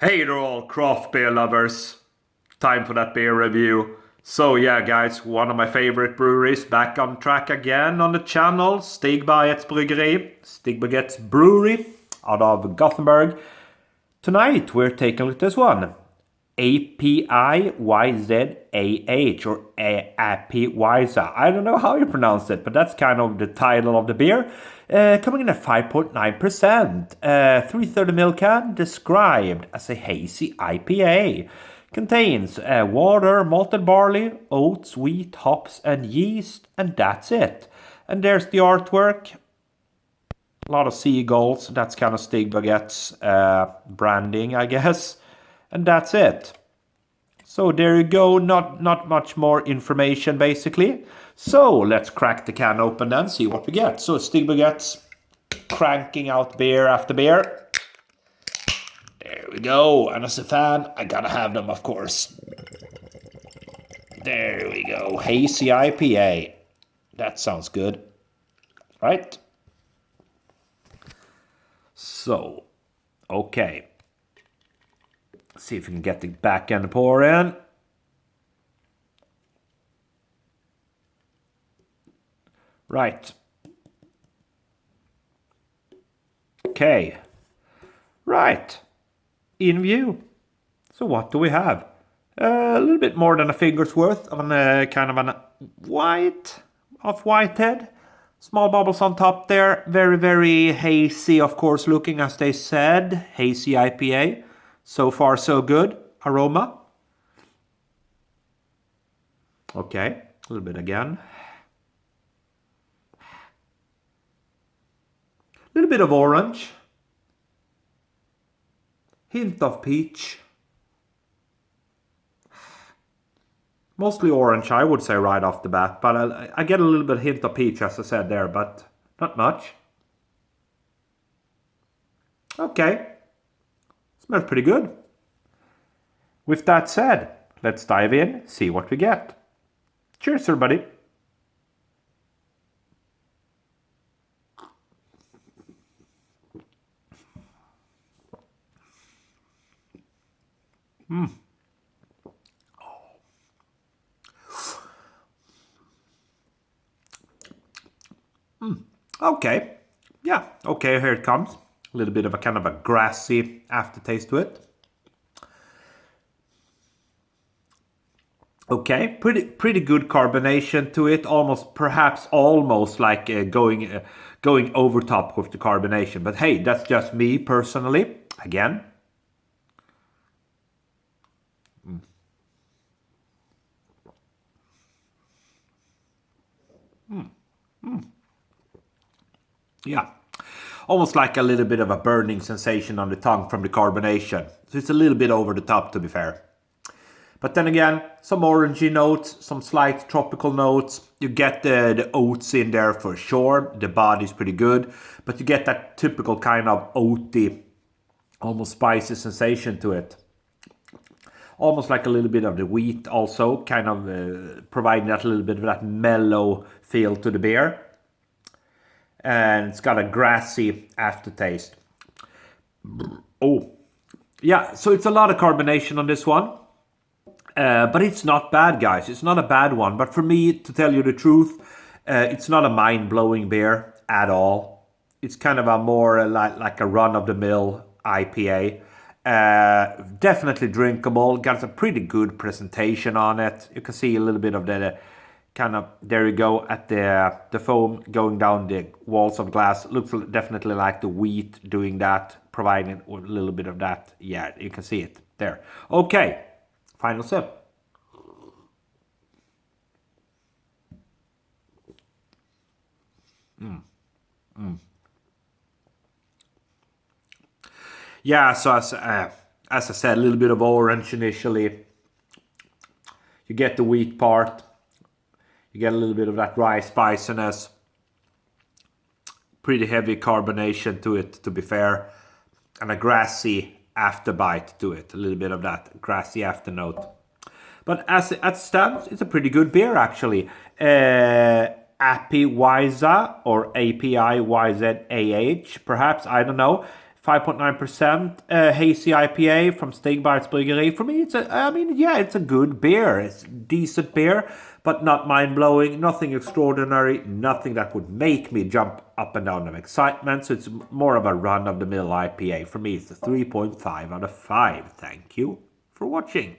Hey there all craft beer lovers, time for that beer review. So yeah guys, one of my favorite breweries back on track again on the channel, Stigbergets Bryggeri, Stigbergets Brewery out of Gothenburg. Tonight we're taking a look at this one, API YZAH or API YZAH. I don't know how you pronounce it, but that's kind of the title of the beer. Coming in at 5.9%, 330ml can, described as a hazy IPA. Contains water, malted barley, oats, wheat, hops, and yeast, and that's it. And there's the artwork. A lot of seagulls, that's kind of Stigbergets branding, I guess. And that's it. So there you go, not much more information basically. So let's crack the can open and see what we get. So Stigbergets cranking out beer after beer. There we go, and as a fan, I gotta have them of course. There we go, hazy IPA. That sounds good, right? So, okay. See if we can get the back end pour in. Right. Okay. Right. In view. So what do we have? A little bit more than a finger's worth of an kind of an off-white head. Small bubbles on top there. Very, very hazy, of course, looking as they said. Hazy IPA. So far, so good. Aroma. Okay, a little bit again. A little bit of orange. Hint of peach. Mostly orange, I would say, right off the bat. But I get a little bit hint of peach, as I said there, but not much. Okay. Smells pretty good. With that said, let's dive in, see what we get. Cheers, everybody. Okay. Yeah, okay, here it comes. A little bit of a kind of a grassy aftertaste to it. Okay, pretty good carbonation to it. Perhaps almost like going over top with the carbonation. But hey, that's just me personally. Again. Yeah, almost like a little bit of a burning sensation on the tongue from the carbonation. So it's a little bit over the top, to be fair. But then again, some orangey notes, some slight tropical notes. You get the oats in there for sure. The body's pretty good. But you get that typical kind of oaty, almost spicy sensation to it. Almost like a little bit of the wheat also, kind of providing that little bit of that mellow feel to the beer. And it's got a grassy aftertaste. Oh, yeah, so it's a lot of carbonation on this one. But it's not bad, guys. It's not a bad one. But for me, to tell you the truth, it's not a mind-blowing beer at all. It's kind of a more like a run-of-the-mill IPA. Definitely drinkable. Got a pretty good presentation on it. You can see a little bit of the kind of, there you go, at the foam going down the walls of glass. Looks definitely like the wheat doing that, providing a little bit of that. Yeah, you can see it there. Okay, final sip. Yeah, so as I said, a little bit of orange initially. You get the wheat part. You get a little bit of that rye spiciness. Pretty heavy carbonation to it, to be fair. And a grassy afterbite to it. A little bit of that grassy afternote. But as it stands, it's a pretty good beer actually. API YZAH or API YZAH, perhaps, I don't know. 5.9% Hazy IPA from Stigbergets Bryggeri. For me, it's a good beer. It's a decent beer, but not mind-blowing, nothing extraordinary, nothing that would make me jump up and down of excitement. So it's more of a run-of-the-mill IPA. For me, it's a 3.5 out of 5. Thank you for watching.